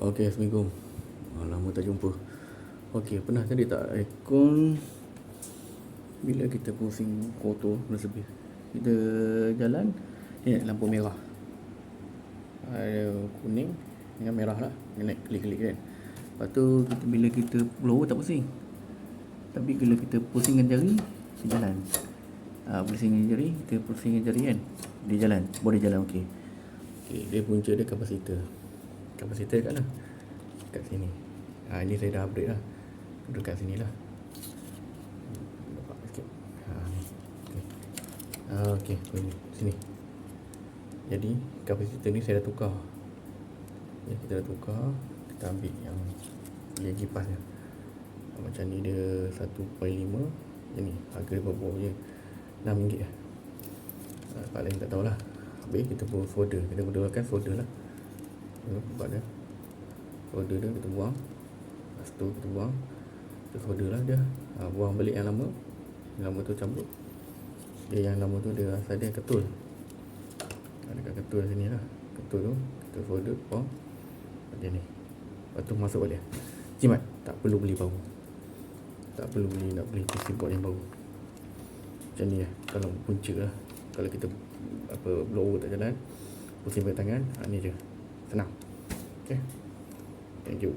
Okey, Assalamualaikum. Lama tak jumpa. Okey, pernah tadi tak aircon bila kita pusing kotor dan lebih. Kita jalan, lampu merah. Ada kuning dengan merah lah. Dia naik klik-klik kan. Lepas tu bila kita blower tak pusing. Tapi bila kita pusingkan jari, dia jalan. Pusingkan jari, kita pusingkan jari kan. Dia jalan, boleh jalan okey. Okey, dia punca dia kapasitor. Kapasitor kat mana? Kat sini. Ini saya dah upgrade lah. Duduk kat sini lah. Nampak sikit. Okey, sini. Jadi kapasitor ni saya dah tukar. Kita dah tukar. Kita ambil yang dia kipasnya. Macam ni dia 1.5. Ini harga dia berapa je, RM6 lah. Pak lain tak tahulah. Habis kita buat folder. Kita gunakan folder lah. Nampak dia. Folder dia kita buang. Lepas tu kita buang. Kita folder lah dia. Buang balik yang lama. Yang lama tu cabut. Yang lama tu dia asal dia ketul. Dekat ketul sini lah. Ketul tu kita folder, buang. Macam ni. Lepas tu masuk balik. Jimat. Tak perlu beli baru. Tak perlu nak beli PC board yang baru. Macam ni lah. Kalau punca lah. Kalau kita blower tak jalan, pusing pakai tangan, ni je. Senang. Okay. Thank you.